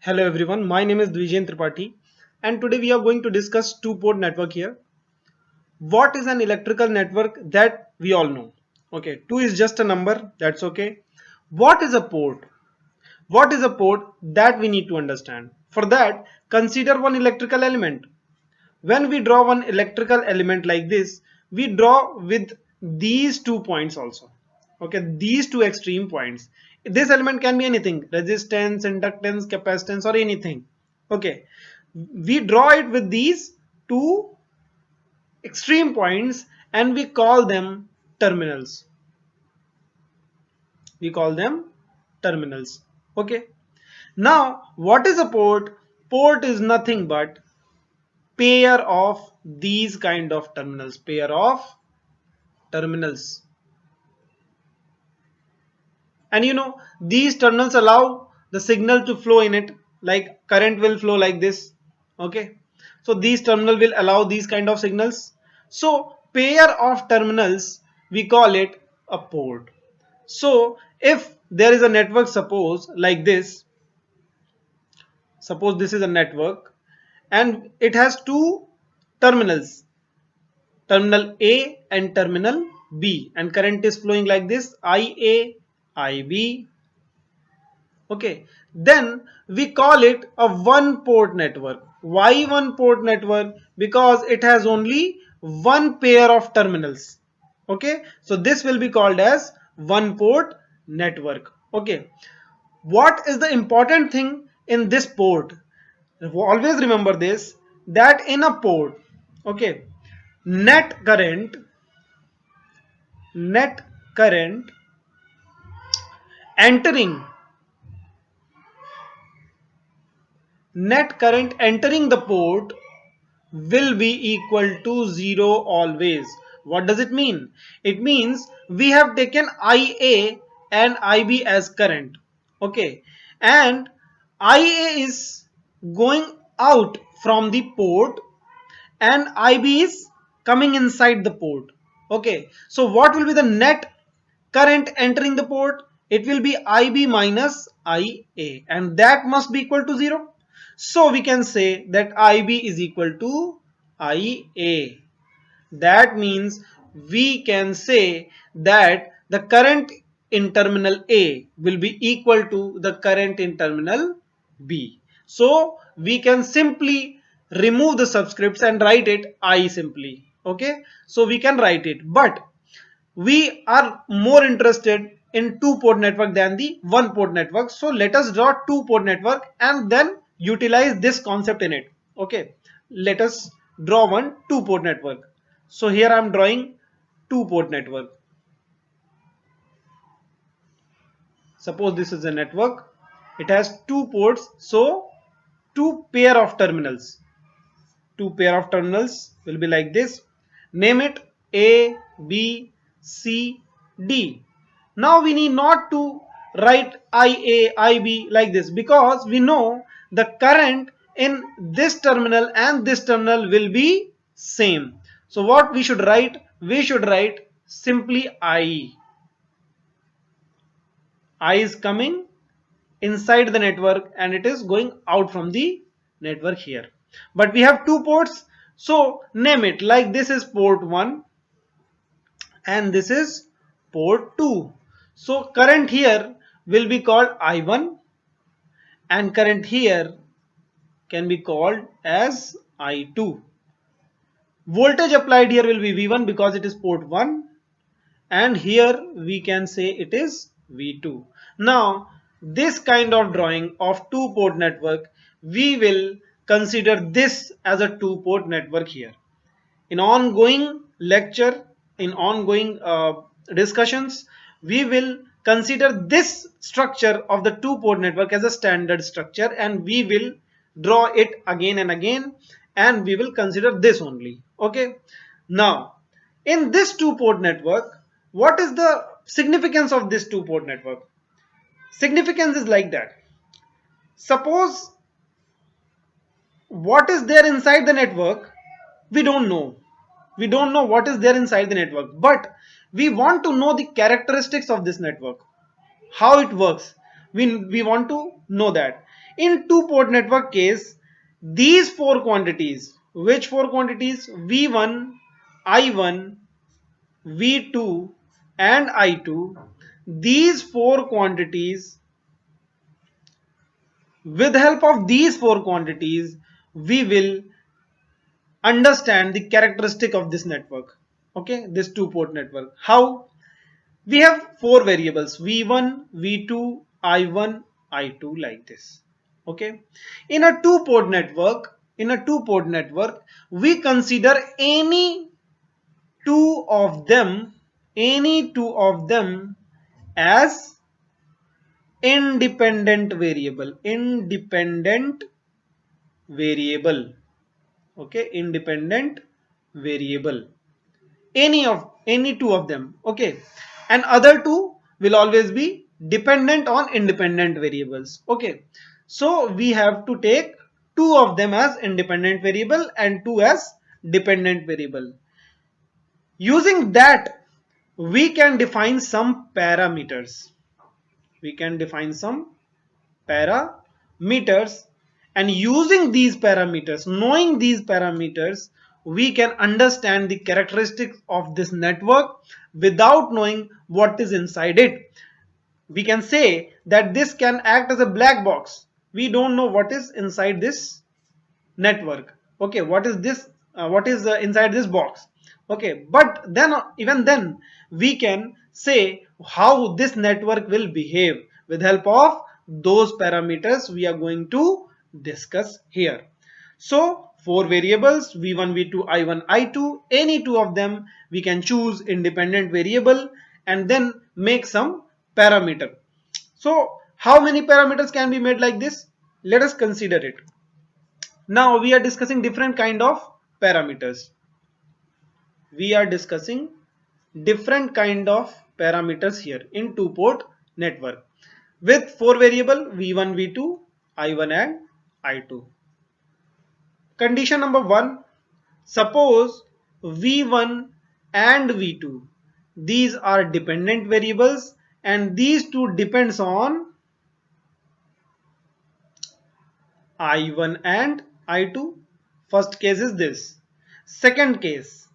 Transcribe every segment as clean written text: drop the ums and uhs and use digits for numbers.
Hello everyone, my name is Dvijen Tripathi and today we are going to discuss two-port network here. What is an electrical network that we all know? Okay, 2 is just a number, that's okay. What is a port? What is a port that we need to understand? For that, consider one electrical element. When we draw one electrical element like this, we draw with these 2 points also. Okay, these two extreme points. This element can be anything: resistance, inductance, capacitance, or anything. Okay, we draw it with these two extreme points and we call them terminals. We call them terminals. Okay, now what is a port? Port is nothing but pair of these kind of terminals. Pair of terminals. And these terminals allow the signal to flow in it, like current will flow like this. Okay, so these terminal will allow these kind of signals. So pair of terminals, we call it a port. So if there is a network, suppose this is a network and it has two terminals, terminal A and terminal B, and current is flowing like this: IA, IB. Okay, then we call it a one port network. Why one port network? Because it has only one pair of terminals. Okay, so this will be called as one port network. Okay, what is the important thing in this port? Always remember this, that in a port, okay, net current net current entering net current entering the port will be equal to 0 always. What does it mean? It means we have taken IA and IB as current. Okay, and IA is going out from the port and IB is coming inside the port. Okay, so what will be the net current entering the port? It will be IB minus IA, and that must be equal to 0. So we can say that IB is equal to IA. That means we can say that the current in terminal A will be equal to the current in terminal B. So we can simply remove the subscripts and write it I simply. Okay, so we can write it, but we are more interested in two port network than the one port network. So let us draw two port network and then utilize this concept in it. Okay, let us draw one two port network. So here I am drawing two port network. Suppose this is a network, it has two ports, so two pair of terminals. Two pair of terminals will be like this. Name it A, B, C, D. Now we need not to write IA, IB like this, because we know the current in this terminal and this terminal will be same. So what we should write? We should write simply I. I is coming inside the network and it is going out from the network here. But we have two ports, so name it like this is port 1 and this is port 2. So current here will be called I1 and current here can be called as I2. Voltage applied here will be V1 because it is port 1, and here we can say it is V2. Now this kind of drawing of two port network, we will consider this as a two port network here. In ongoing lecture, in ongoing discussions, we will consider this structure of the two port network as a standard structure and we will draw it again and again and we will consider this only. Okay, now in this two port network, what is the significance of this two port network? Significance is like that. Suppose what is there inside the network, we don't know. We don't know what is there inside the network, but we want to know the characteristics of this network, how it works. We want to know that. In two-port network case, these four quantities, which four quantities? V1, I1, V2 and I2, these four quantities, with the help of these four quantities, we will understand the characteristic of this network. Okay, this two-port network. How? We have four variables V1, V2, I1, I2 like this. Okay. In a two-port network, we consider two of them, any two of them as independent variable. Independent variable. Okay, independent variable. Any two of them. Okay, and other two will always be dependent on independent variables. Okay, so we have to take two of them as independent variable and two as dependent variable. Using that, we can define some parameters. We can define some parameters, and using these parameters, knowing these parameters, we can understand the characteristics of this network without knowing what is inside it. We can say that this can act as a black box. We don't know what is inside this network. Okay, what is this? What is inside this box? Okay, but then even then we can say how this network will behave with help of those parameters we are going to discuss here. So four variables v1, v2, i1, i2, any two of them we can choose independent variable and then make some parameter. So how many parameters can be made like this? Let us consider it. Now we are discussing different kind of parameters. We are discussing different kind of parameters here in two-port network with four variable v1, v2, i1 and i2. Condition number 1, suppose v1 and v2, these are dependent variables and these two depends on I1 and I2. First case is this. Second case,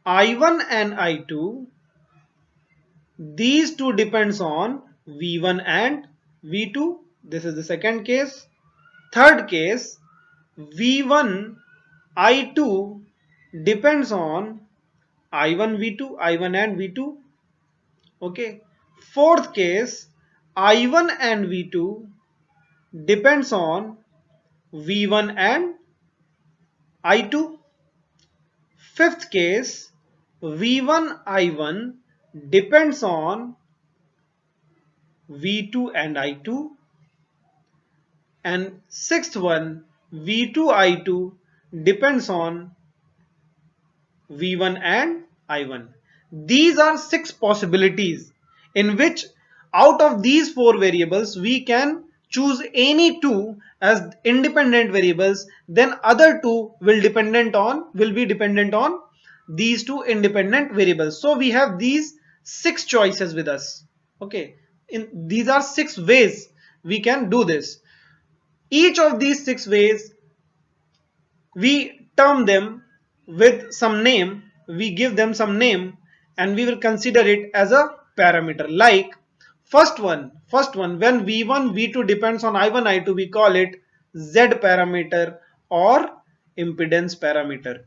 I1 and I2, these two depends on V1 and V2. This is the second case. Third case, V1, I2 depends on I1, V2, I1 and V2. Okay. Fourth case, I1 and V2 depends on V1 and I2. Fifth case, V1 I1 depends on V2 and I2. And sixth one, V2 I2 depends on V1 and I1. These are six possibilities in which out of these four variables we can choose any two as independent variables, then other two will be dependent on these two independent variables. So we have these six choices with us. Okay, these are six ways we can do this. Each of these six ways we term them with some name, we give them some name and we will consider it as a parameter. Like first one when v1 v2 depends on i1 i2, we call it z parameter or impedance parameter.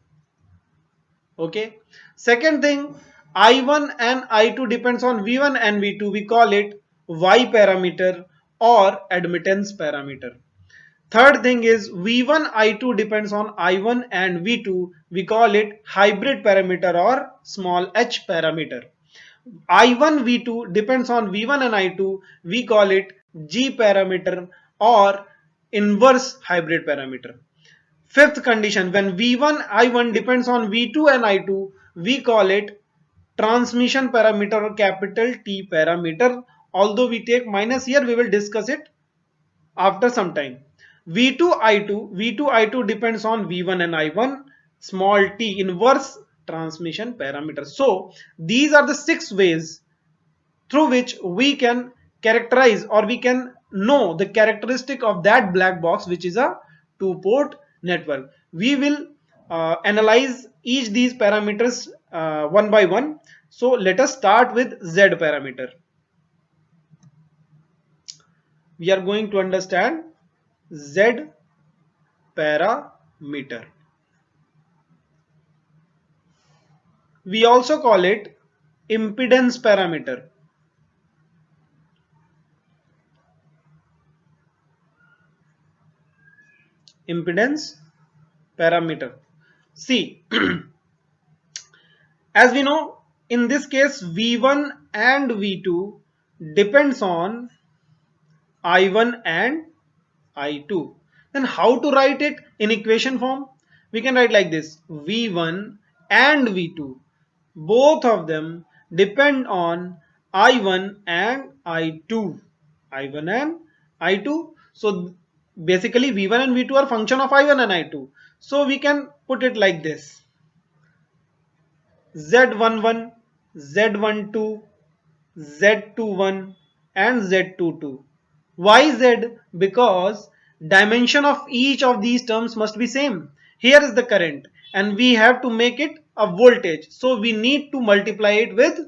Okay, second thing, i1 and i2 depends on v1 and v2, we call it y parameter or admittance parameter. Third thing is V1 I2 depends on I1 and V2. We call it hybrid parameter or small h parameter. I1 V2 depends on V1 and I2. We call it G parameter or inverse hybrid parameter. Fifth condition, when V1 I1 depends on V2 and I2, we call it transmission parameter or capital T parameter. Although we take minus here, we will discuss it after some time. V2 I2 depends on V1 and I1, small t, inverse transmission parameter. So these are the six ways through which we can characterize or we can know the characteristic of that black box, which is a two port network. We will analyze each these parameters one by one. So let us start with Z parameter. We are going to understand Z parameter. We also call it impedance parameter. Impedance parameter. See, as we know, in this case V1 and V2 depends on I1 and I2. Then how to write it in equation form? We can write like this: V1 and V2, both of them depend on I1 and I2. I1 and I2. So basically V1 and V2 are function of I1 and I2. So we can put it like this: Z11, Z12, Z21 and Z22. Why Z? Because dimension of each of these terms must be same. Here is the current and we have to make it a voltage. So we need to multiply it with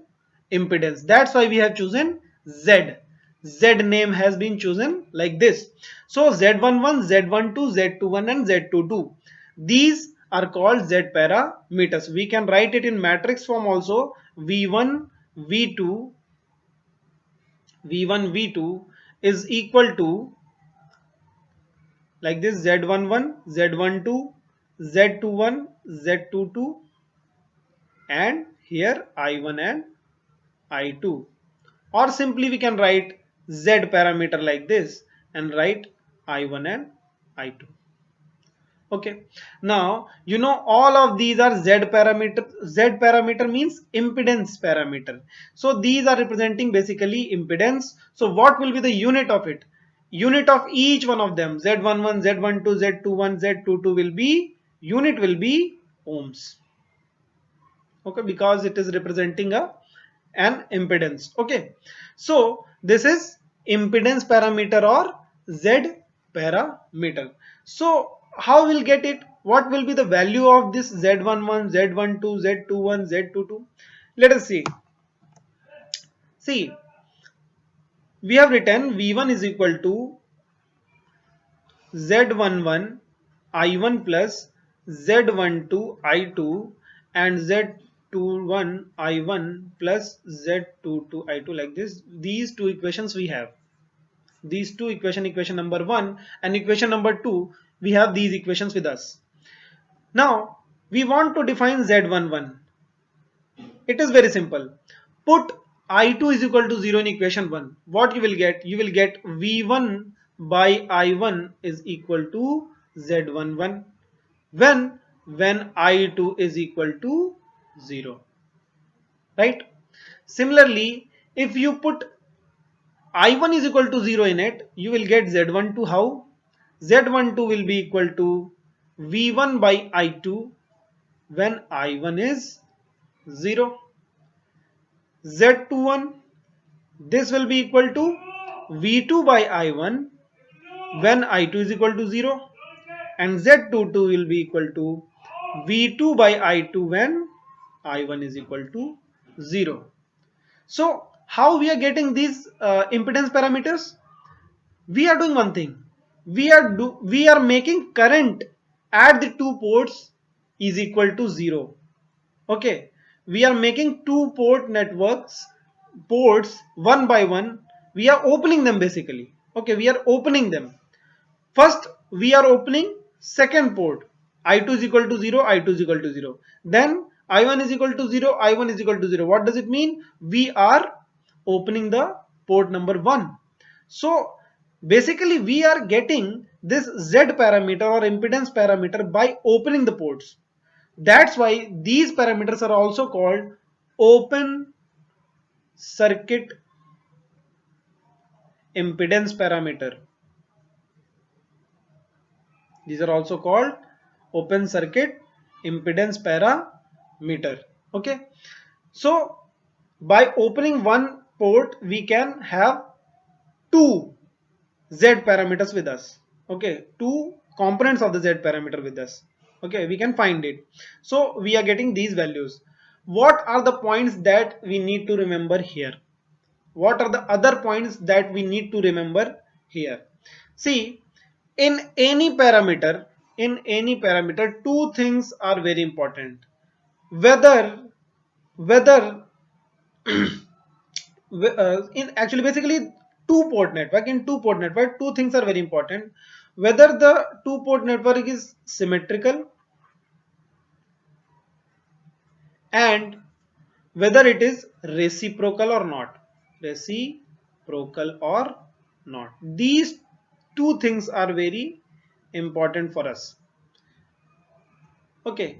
impedance. That's why we have chosen Z. Z name has been chosen like this. So Z11, Z12, Z21 and Z22. These are called Z parameters. We can write it in matrix form also: V1, V2, V1, V2 is equal to like this: Z11, Z12, Z21, Z22 and here I1 and I2. Or simply we can write Z parameter like this and write I1 and I2. Okay, now you know all of these are Z parameter. Z parameter means impedance parameter. So these are representing basically impedance. So what will be the unit of it? Unit of each one of them: Z11, Z12, Z21, Z22 will be, unit will be ohms. Okay, because it is representing an impedance. Okay, so this is impedance parameter or Z parameter. So how we'll get it? What will be the value of this Z11, Z12, Z21, Z22? Let us see, we have written V1 is equal to Z11 I1 plus Z12 I2 and Z21 I1 plus Z22 I2, like this. These two equations we have. These two equation number 1 and equation number 2, we have these equations with us. Now we want to define Z11. It is very simple. Put I2 is equal to 0 in equation 1. What you will get? You will get V1 by I1 is equal to Z11 when I2 is equal to 0. Right? Similarly, if you put I1 is equal to 0 in it, you will get Z12 how? Z12 will be equal to V1 by I2 when I1 is 0. Z21, this will be equal to V2 by I1 when I2 is equal to 0, and Z22 will be equal to V2 by I2 when I1 is equal to 0. So how we are getting these impedance parameters? We are doing one thing. We are making current at the two ports is equal to 0. Okay, we are making two port networks, ports one by one. We are opening them basically. Okay, we are opening them. First we are opening second port, I2 is equal to 0, I2 is equal to 0. Then I1 is equal to 0, I1 is equal to 0. What does it mean? We are opening the port number 1. So basically we are getting this Z parameter or impedance parameter by opening the ports. That's why these parameters are also called open circuit impedance parameter. These are also called open circuit impedance parameter. Okay. So by opening one port, we can have two Z parameters with us. Okay, two components of the Z parameter with us. Okay, we can find it. So we are getting these values. What are the points that we need to remember here? What are the other points that we need to remember here? See, in any parameter, two things are very important. Whether whether in actually basically two port network, two things are very important: whether the two port network is symmetrical and whether it is reciprocal or not. Reciprocal or not, these two things are very important for us. Okay,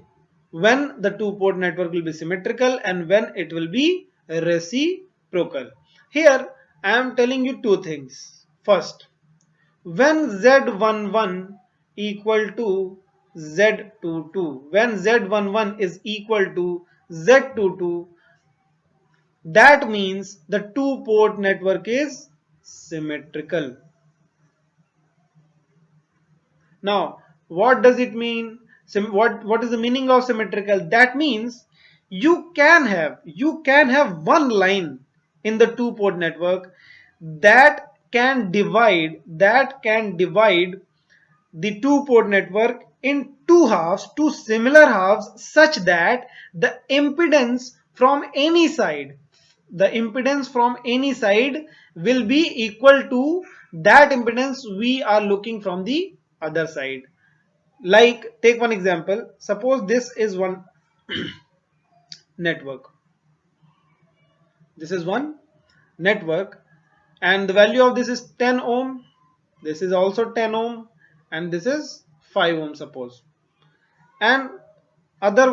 when the two port network will be symmetrical and when it will be reciprocal. Here I am telling you two things. First, when Z11 equal to Z22, when Z11 is equal to Z22, that means the two port network is symmetrical. Now, what does it mean? What is the meaning of symmetrical? That means you can have one line in the two port network that can divide the two port network in two halves, two similar halves, such that the impedance from any side the impedance from any side will be equal to that impedance we are looking from the other side. Like, take one example. Suppose this is one network. This is one network, and the value of this is 10 ohm. This is also 10 ohm, and this is 5 ohm, suppose. And other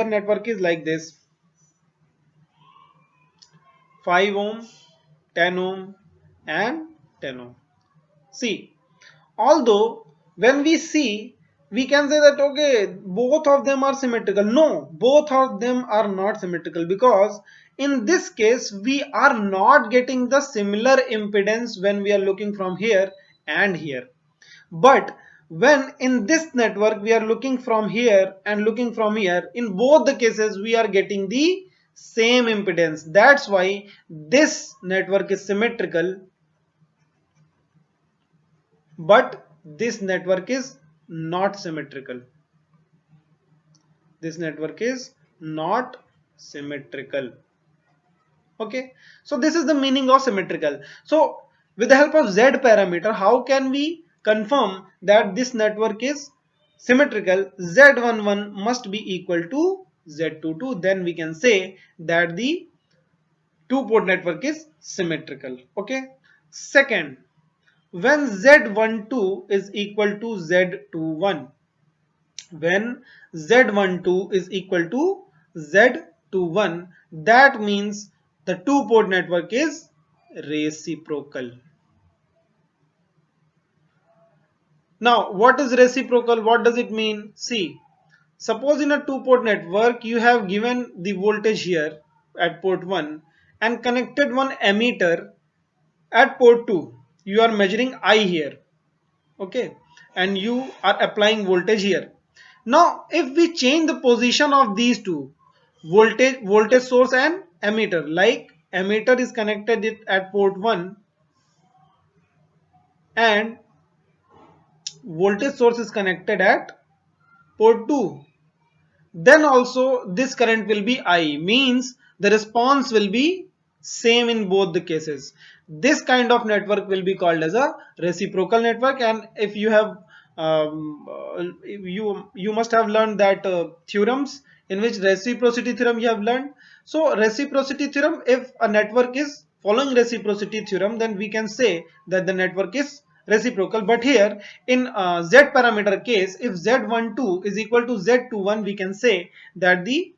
network is like this: 5 ohm, 10 ohm, and 10 ohm. See, although when we see, we can say that okay, both of them are symmetrical. No, both of them are not symmetrical, because in this case we are not getting the similar impedance when we are looking from here and here. But when in this network we are looking from here and looking from here, in both the cases we are getting the same impedance. That's why this network is symmetrical, but this network is not symmetrical. This network is not symmetrical. Okay, so this is the meaning of symmetrical. So with the help of Z parameter, how can we confirm that this network is symmetrical? Z11 must be equal to Z22. Then we can say that the two port network is symmetrical. Okay, second, when Z12 is equal to Z21, when Z12 is equal to Z21, that means the two port network is reciprocal. Now, what is reciprocal? What does it mean? See, suppose in a two port network you have given the voltage here at port 1 and connected one ammeter at port 2. You are measuring I here, okay, and you are applying voltage here. Now if we change the position of these two, voltage source and ammeter, like ammeter is connected it at port 1 and voltage source is connected at port 2, then also this current will be I, means the response will be same in both the cases. This kind of network will be called as a reciprocal network. And if you have you must have learned that theorems in which reciprocity theorem you have learned. So reciprocity theorem, if a network is following reciprocity theorem, then we can say that the network is reciprocal. But here in Z parameter case, if Z12 is equal to Z21, we can say that the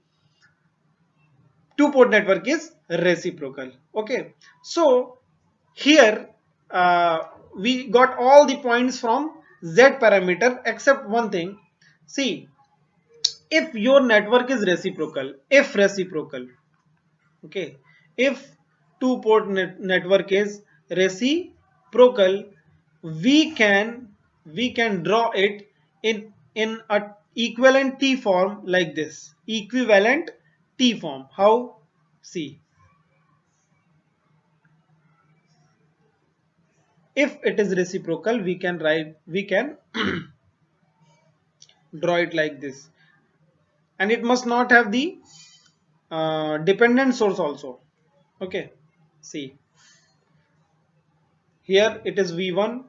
two port network is reciprocal. Okay, so here we got all the points from Z parameter except one thing. See, if your network is reciprocal, if reciprocal, okay, if two port network is reciprocal, reciprocal, we can draw it in a equivalent T form like this. Equivalent T form. How? See, if it is reciprocal, we can draw it like this, and it must not have the dependent source also. Okay, see, here it is V1,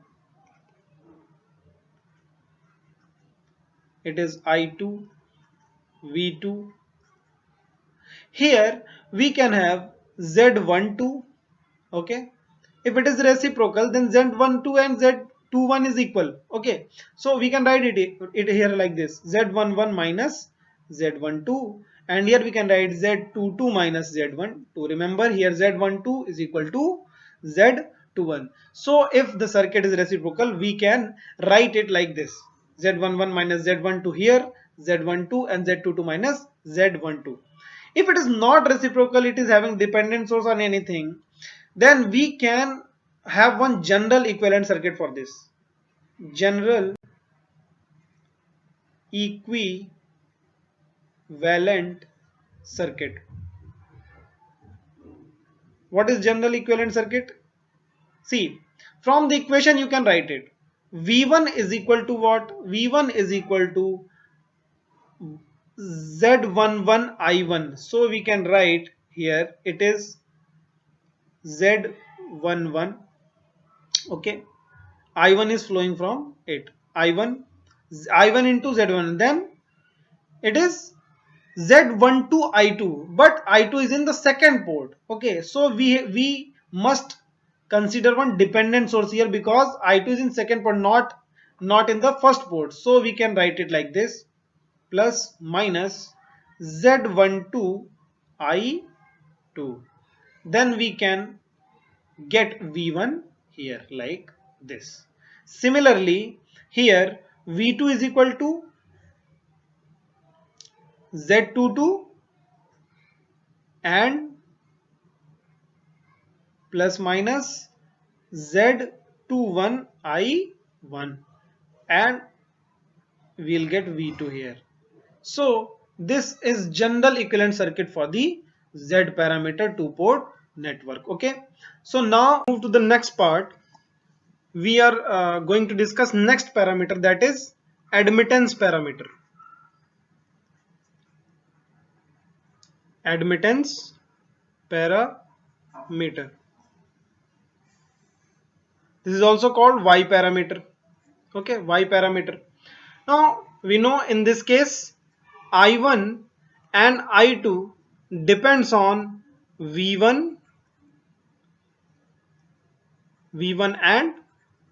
it is I2, V2. Here we can have Z12. Okay, if it is reciprocal, then Z12 and Z21 is equal. Okay, so we can write it here like this: Z11 minus Z12, and here we can write Z22 minus Z12. Remember, here Z12 is equal to Z21. So if the circuit is reciprocal, we can write it like this: Z11 minus Z12 here, Z12 and Z22 minus Z12. If it is not reciprocal, it is having dependent source on anything, then we can have one general equivalent circuit for this. General equivalent circuit. What is general equivalent circuit? See, from the equation you can write it. V1 is equal to what? V1 is equal to Z11 I1. So we can write here it is Z11. Okay, I1 is flowing from it. I1 into Z1. Then it is Z12 I2, but I2 is in the second port. Okay, so we must consider one dependent source here, because I2 is in second port, not in the first port. So we can write it like this: plus minus Z12 I2. Then we can get V1 here like this. Similarly, here V2 is equal to Z22 and plus minus Z21 I1, and we'll get V2 here. So this is general equivalent circuit for the Z parameter two port network. Okay, so now move to the next part. We are going to discuss next parameter, that is admittance parameter. Admittance parameter. This is also called Y parameter. Okay, Y parameter. Now we know in this case I1 and I2 depends on V1 and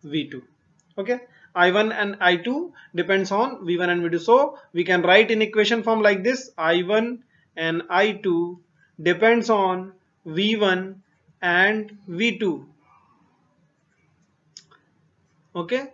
V2. Okay, I1 and I2 depends on V1 and V2. So we can write in equation form like this: I1 and I2 depends on V1 and V2. Okay,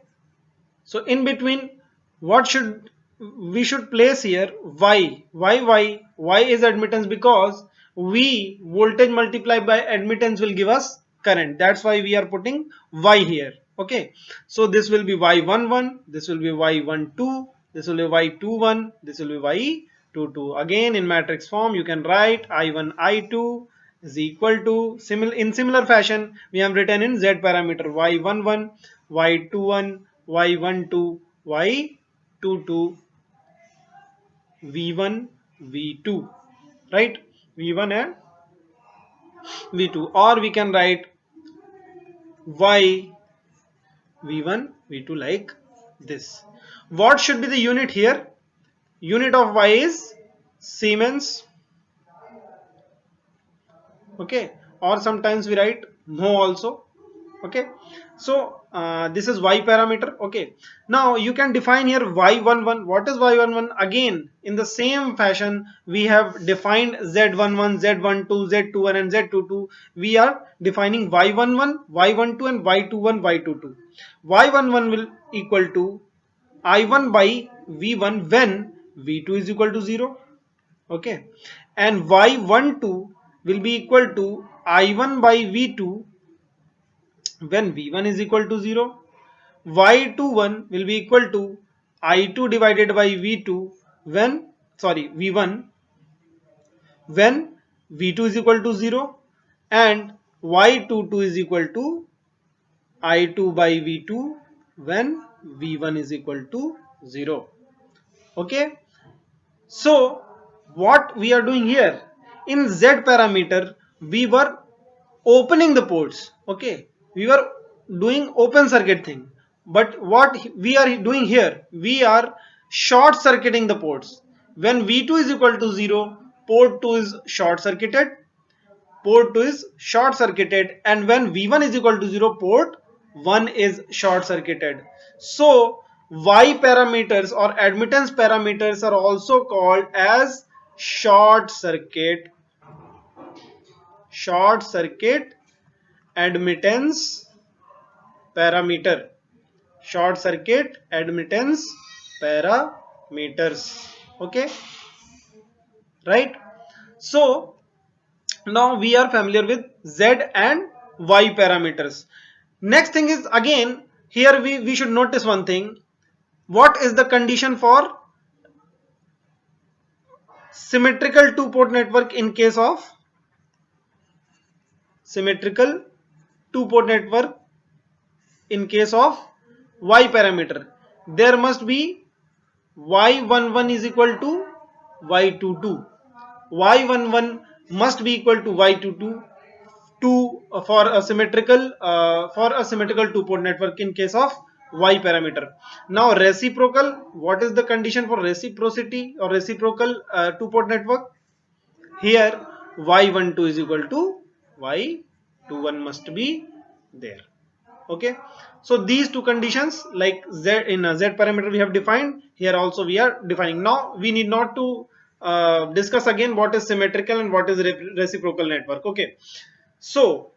so in between, what should we should place here? Why is admittance? Because V voltage multiplied by admittance will give us current. That's why we are putting Y here. Okay, so this will be Y11, this will be Y12, this will be Y21, this will be Y22. Again in matrix form you can write I1 I2 is equal to, in similar fashion we have written in Z parameter, Y11 Y21 Y12 Y22 V1 V2, right? V1 and V2, or we can write Y V1 V2 like this. What should be the unit here? Unit of Y is Siemens. Okay, or sometimes we write mho also. Okay, so this is Y parameter. Okay, now you can define here Y11. What is Y11? Again in the same fashion we have defined Z11, Z12, Z21 and Z22. We are defining Y11, Y12 and Y21, Y22. Y11 will equal to I1 by V1 when V2 is equal to 0. Okay, and Y12 will be equal to I1 by V2 when V1 is equal to 0, Y21 will be equal to I2 divided by V2 when, sorry, V1 when V2 is equal to 0, and Y22 is equal to I2 by V2 when V1 is equal to 0. Okay. So what we are doing here, in Z parameter we were opening the ports. Okay, we were doing open circuit thing, but what we are doing here, we are short circuiting the ports. When V2 is equal to 0, port 2 is short circuited, port 2 is short circuited, and when V1 is equal to 0, port 1 is short circuited. So Y parameters or admittance parameters are also called as short circuit admittance parameter, short circuit admittance parameters. Okay, right? So now we are familiar with Z and Y parameters. Next thing is, again here we should notice one thing. What is the condition for symmetrical two port network in case of symmetrical two port network in case of Y parameter? There must be Y11 is equal to Y22. Y11 must be equal to Y22 for a symmetrical two port network in case of Y parameter. Now reciprocal, what is the condition for reciprocity or reciprocal two port network? Here Y12 is equal to Y21 must be there. Okay, so these two conditions, like Z in a Z parameter we have defined, here also we are defining. Now we need not to discuss again what is symmetrical and what is reciprocal network. Okay, so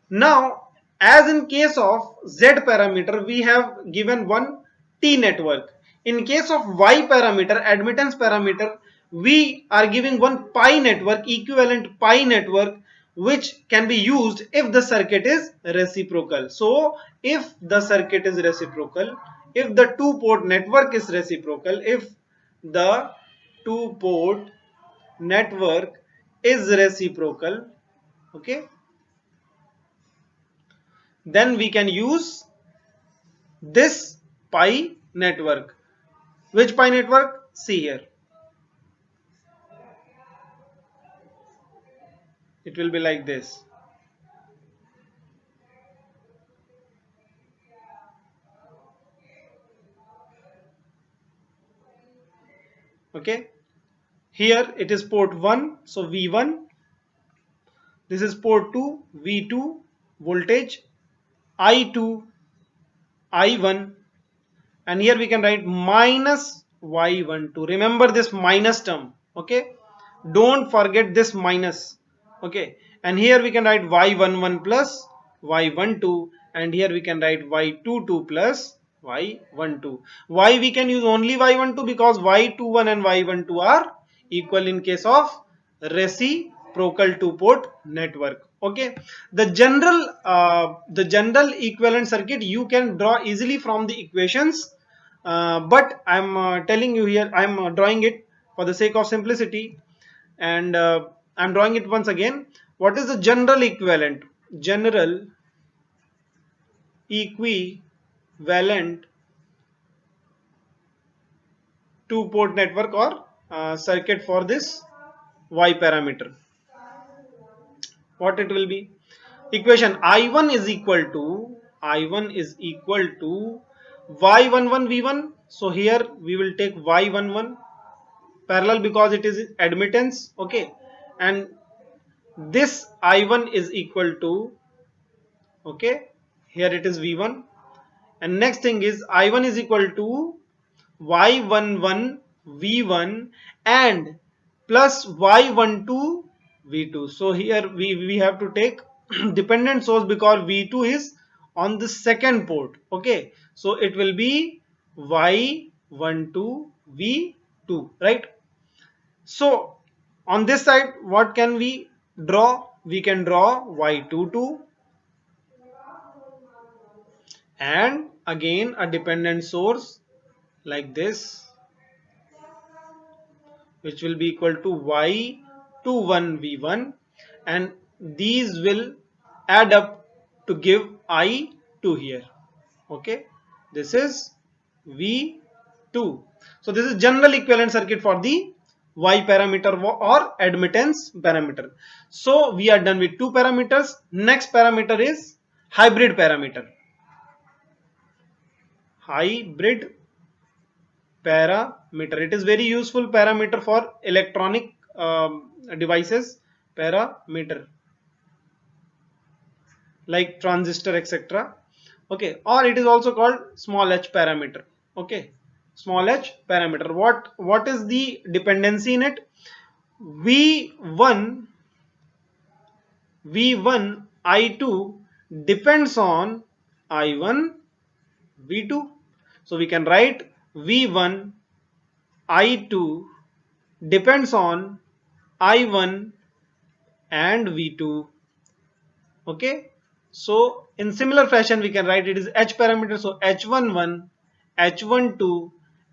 now as in case of Z parameter we have given one T network. In case of Y parameter, admittance parameter, we are giving one pi network, equivalent pi network, which can be used if the circuit is reciprocal. So if the circuit is reciprocal, if the two port network is reciprocal, if the two port network is reciprocal, okay, then we can use this pi network. Which pi network? See here. It will be like this. Okay. Here it is port 1. So V1. This is port 2. V2 voltage. I2. I1. And here we can write minus Y12. Remember this minus term. Okay. Don't forget this minus. Okay. And here we can write Y11 plus Y12. And here we can write Y22 plus Y12. Why we can use only Y12? Because Y21 and Y12 are equal in case of reciprocal two port network. Okay, the general equivalent circuit you can draw easily from the equations, but I'm telling you here, I'm drawing it for the sake of simplicity, and I'm drawing it once again. What is the general equivalent? General equivalent two port network or circuit for this Y parameter. What it will be? Equation I1 is equal to Y11 V1. So here we will take Y11 parallel because it is admittance. Okay, and this I1 is equal to, okay, here it is V1, and next thing is I1 is equal to Y11 V1 and plus Y12 V2. So here we have to take dependent source because V2 is on the second port. Okay, so it will be Y12 V2, right? So on this side, what can we draw? We can draw Y22 and again a dependent source like this, which will be equal to y21v1, and these will add up to give I2 here. Okay, this is v2. So this is general equivalent circuit for the y parameter or admittance parameter. So we are done with two parameters. Next parameter is hybrid parameter. Hybrid parameter, it is very useful parameter for electronic devices. Parameter like transistor, etc. Okay, or it is also called small h parameter. Okay, small h parameter. What is the dependency in it? v1 v1 I2 depends on I1 v2. So we can write v1 I2 depends on I1 and v2. Okay, so in similar fashion we can write it is h parameter. So h11, h12,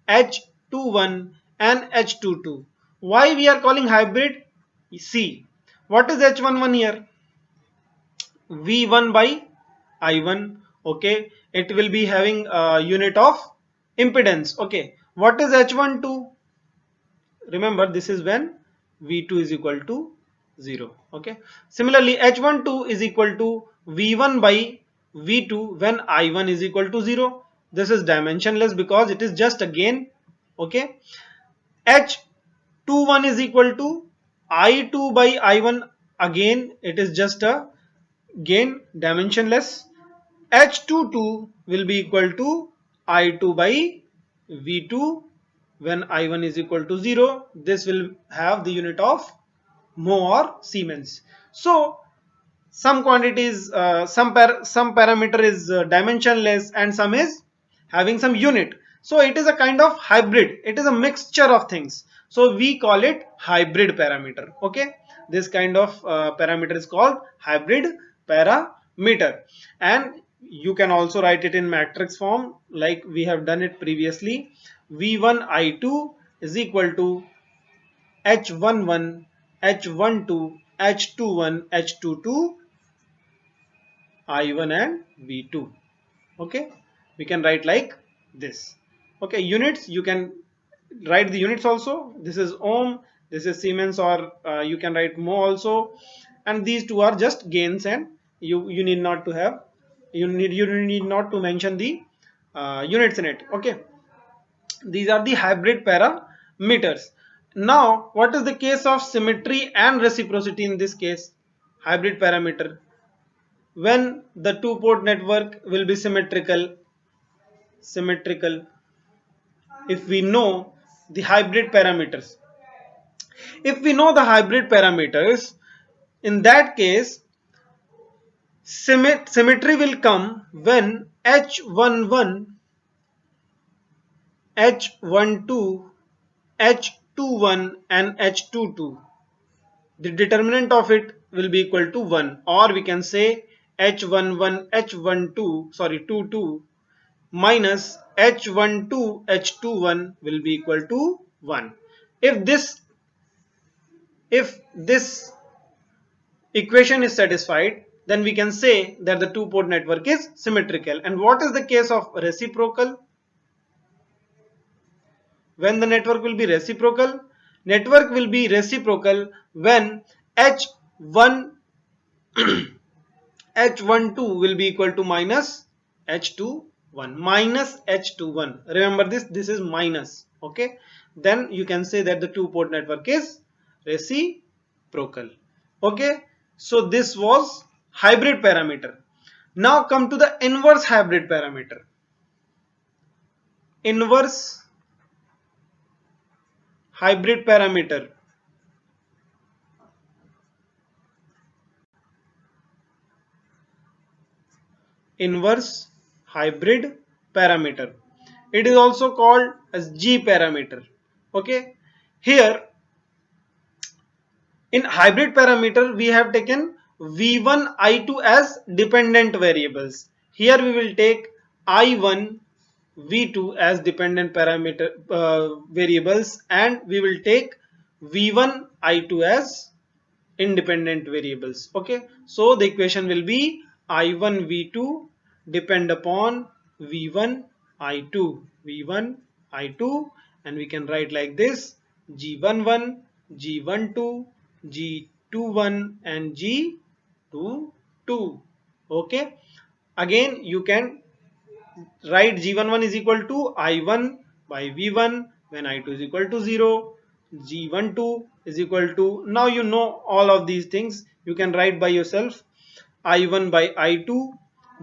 h21 and h22. Why we are calling hybrid? See, what is h11 here? v1 by I1. Okay, it will be having a unit of impedance. Okay, what is h12? Remember, this is when v2 is equal to 0. Okay, similarly h12 is equal to v1 by v2 when I1 is equal to 0. This is dimensionless because it is just a gain. Okay, h21 is equal to I2 by I1. Again it is just a gain, dimensionless. h22 will be equal to I2 by v2 when I1 is equal to 0. This will have the unit of mho or Siemens. So some quantities, some parameter is dimensionless and some is having some unit. So it is a kind of hybrid. It is a mixture of things. So we call it hybrid parameter. Okay, this kind of parameter is called hybrid parameter, and you can also write it in matrix form like we have done it previously. v1 I2 is equal to h11, h12, h21, h22, I1 and V2. Okay, we can write like this. Okay, units, you can write the units also. This is ohm, this is Siemens, or you can write mho also, and these two are just gains, and you need not to have, you need not to mention the units in it. Okay, these are the hybrid parameters. Now what is the case of symmetry and reciprocity in this case? Hybrid parameter, when the two port network will be symmetrical, if we know the hybrid parameters. If we know the hybrid parameters, in that case symmetry will come when h11, h12, h21 and h22, the determinant of it will be equal to 1, or we can say h11, h12, sorry 22 minus h12, h21 will be equal to 1. If this equation is satisfied, then we can say that the two port network is symmetrical. And what is the case of reciprocal? When the network will be reciprocal? Network will be reciprocal when h1 h12 will be equal to minus h21, minus h21. Remember this is minus. Okay, then you can say that the two port network is reciprocal. Okay, so this was hybrid parameter. Now come to the inverse hybrid parameter. Inverse hybrid parameter. Inverse hybrid parameter. It is also called as G parameter. Okay, here in hybrid parameter we have taken v1 I2 as dependent variables. Here we will take I1, V2 as dependent parameter variables, and we will take V1, I2 as independent variables. Okay, so the equation will be I1 V2 depend upon V1 I2 V1 I2, and we can write like this: G11, G12, G21, and G22. Okay, again you can write G11 is equal to I1 by V1 when I2 is equal to 0. G12 is equal to, now you know all of these things, you can write by yourself, I1 by I2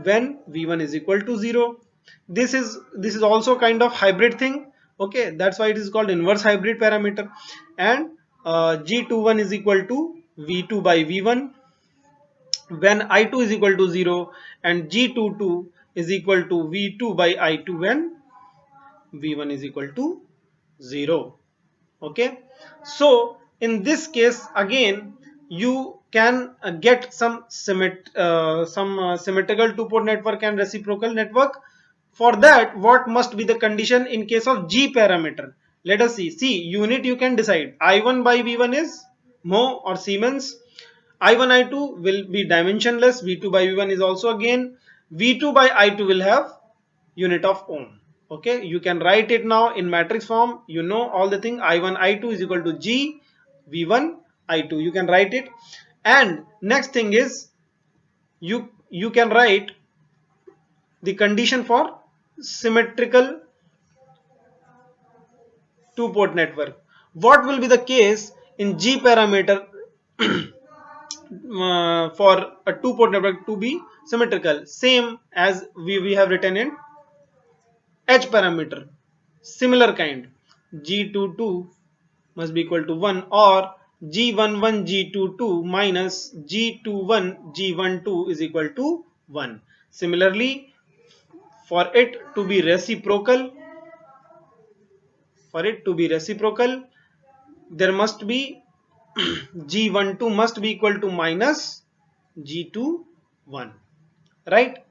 when V1 is equal to 0. This is also kind of hybrid thing. Okay, that's why it is called inverse hybrid parameter. And G21 is equal to V2 by V1 when I2 is equal to 0, and G22 is equal to V2 by I2 when V1 is equal to 0. Okay, so in this case again you can get some symmetrical two-port network and reciprocal network. For that, what must be the condition in case of G parameter? Let us see. See, unit you can decide. I1 by V1 is mho or Siemens. I1 I2 will be dimensionless. V2 by V1 is also again. V2 by I2 will have unit of ohm. Okay, you can write it now in matrix form. You know all the thing. I1 I2 is equal to G V1 I2. You can write it. And next thing is you can write the condition for symmetrical two-port network. What will be the case in G parameter for a two-port network to be symmetrical? Same as we have written in H parameter. Similar kind. G22 must be equal to 1, or G11 G22 minus G21 G12 is equal to 1. Similarly, for it to be reciprocal, there must be G12 must be equal to minus G21, right?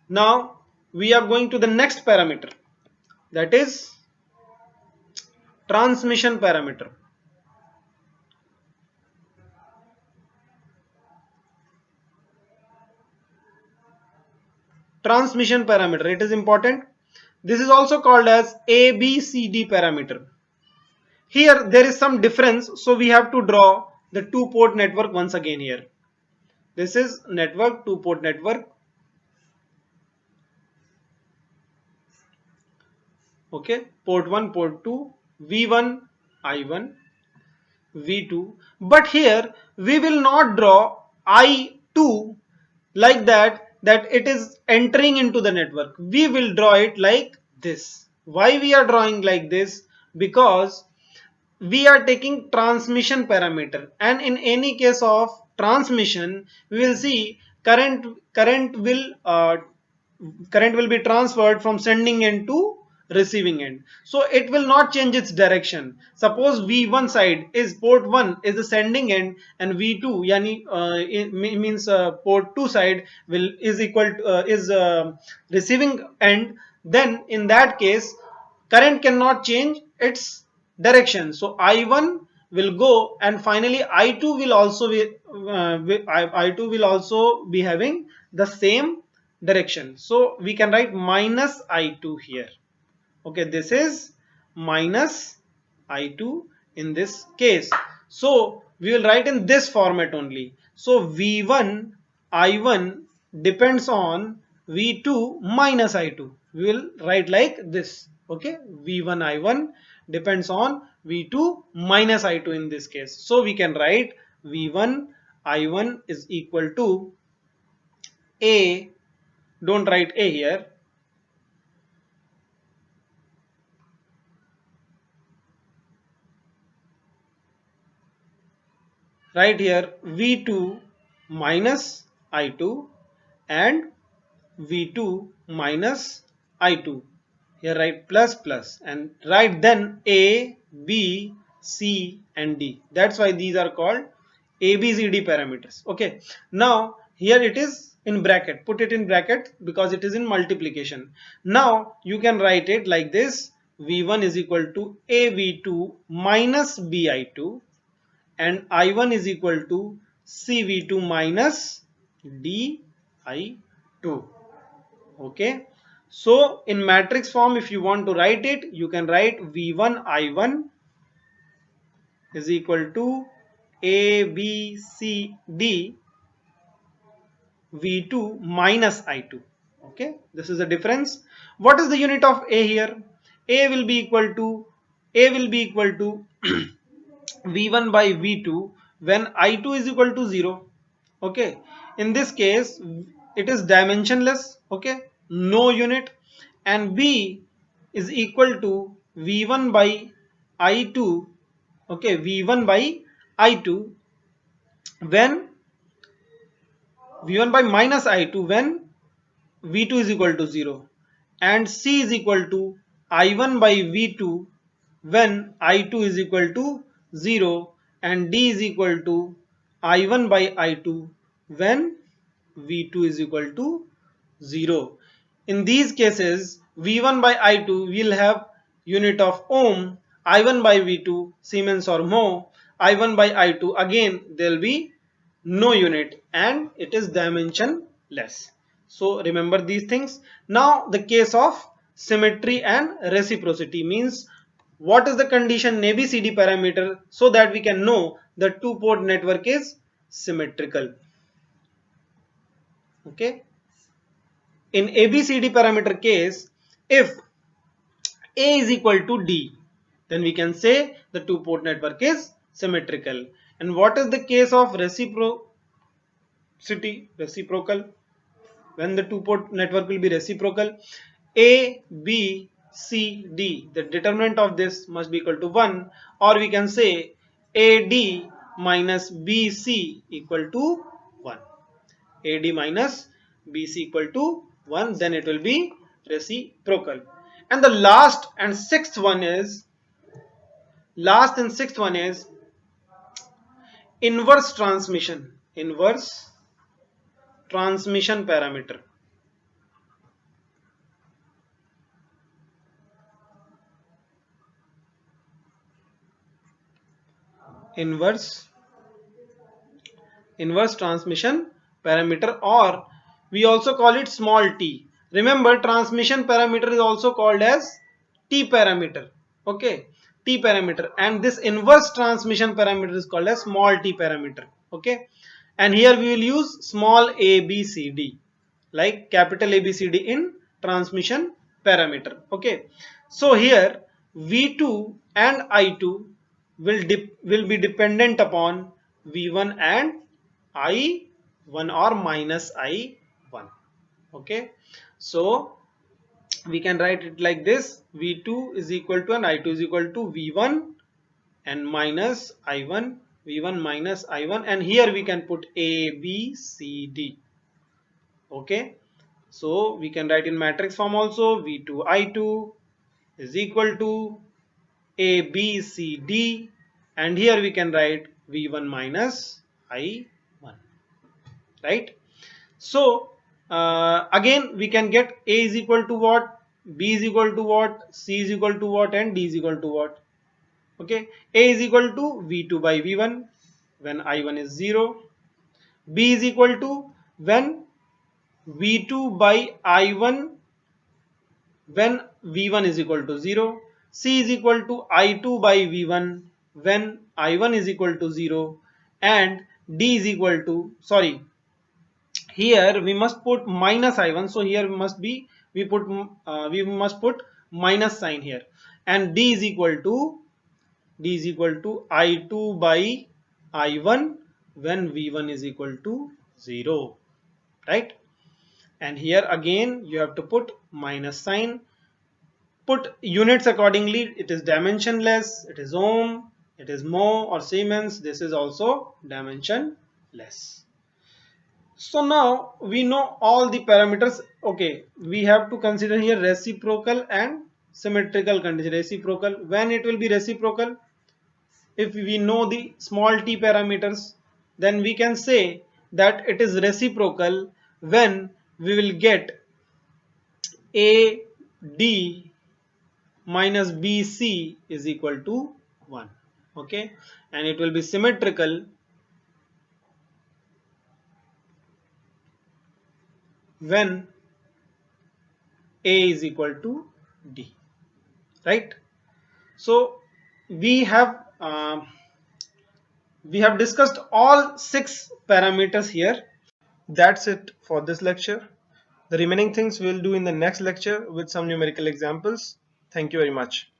Now we are going to the next parameter, that is transmission parameter. Transmission parameter, it is important. This is also called as ABCD parameter. Here there is some difference, so we have to draw the two-port network once again here. This is network, two-port network. Okay, port 1, port 2, V1, I1, V2. But here we will not draw I2 like that it is entering into the network. We will draw it like this. Why we are drawing like this? Because we are taking transmission parameter, and in any case of transmission we will see current will be transferred from sending end to receiving end, so it will not change its direction. Suppose V1 side is port 1 is the sending end, and V2 yani it means port 2 side will is equal to, is receiving end, then in that case current cannot change its direction. So I1 will go, and finally I2 will also be I2 will also be having the same direction. So we can write minus I2 here. Okay, this is minus I2 in this case. So we will write in this format only. So V1 I1 depends on V2 minus I2. We will write like this. Okay, V1 I1 depends on V2 minus I2 in this case. So we can write V1 I1 is equal to A. Don't write A here. Right here V2 minus I2 and V2 minus I2. Here write plus plus and write then A, B, C and D. That's why these are called ABCD parameters. Okay. Now here it is in bracket, put it in bracket because it is in multiplication. Now you can write it like this: V1 is equal to AV2 minus BI2 and I1 is equal to CV2 minus DI2. Okay, so in matrix form, if you want to write it, you can write V1 I1 is equal to A B C D V2 minus I2. Okay, this is the difference. What is the unit of A here? A will be equal to V1 by V2 when I2 is equal to 0. Okay, in this case it is dimensionless. Okay, no unit. And B is equal to V1 by I2. Okay, V1 by I2 when V1 by minus I2 when V2 is equal to 0, and C is equal to I1 by V2 when I2 is equal to 0, and D is equal to I1 by I2 when V2 is equal to 0. In these cases, V1 by I2 will have unit of ohm, I1 by V2 Siemens or mho, I1 by I2 again there will be no unit and it is dimensionless. So remember these things. Now the case of symmetry and reciprocity means what is the condition in ABCD parameter so that we can know the two-port network is symmetrical. Okay. In ABCD parameter case, if A is equal to D, then we can say the two-port network is symmetrical. And what is the case of reciprocal? When the two-port network will be reciprocal, A, B, C, D, the determinant of this must be equal to 1, or we can say AD minus BC equal to 1. AD minus BC equal to 1, then it will be reciprocal. And the last and sixth one is inverse transmission parameter. Inverse transmission parameter, or we also call it small t. Remember, transmission parameter is also called as t parameter. Okay, t parameter, and this inverse transmission parameter is called as small t parameter. Okay, and here we will use small a b c d like capital A B C D in transmission parameter. Okay, so here V2 and I2 will be dependent upon V1 and I1 or minus I1. Okay, so we can write it like this: V2 is equal to and I2 is equal to V1 and minus I1, V1 minus I1, and here we can put A B C D. Okay, so we can write in matrix form also: V2 I2 is equal to A B C D, and here we can write V1 minus I1, right? So again we can get A is equal to what, B is equal to what, C is equal to what, and D is equal to what. Okay, A is equal to V2 by V1 when I1 is 0, B is equal to when V2 by I1 when V1 is equal to 0, C is equal to I2 by V1 when I1 is equal to 0, and D is equal to, sorry, here we must put minus I1, so here we must put minus sign here, and D is equal to I2 by I1 when V1 is equal to 0, right? And here again you have to put minus sign, put units accordingly. It is dimensionless, it is ohm, it is mho or Siemens, this is also dimensionless. So now we know all the parameters. Okay, we have to consider here reciprocal and symmetrical condition. Reciprocal, when it will be reciprocal, if we know the small t parameters, then we can say that it is reciprocal when we will get AD minus BC is equal to 1. Okay, and it will be symmetrical when A is equal to D, right? So we have discussed all 6 parameters here. That's it for this lecture. The remaining things we'll do in the next lecture with some numerical examples. Thank you very much.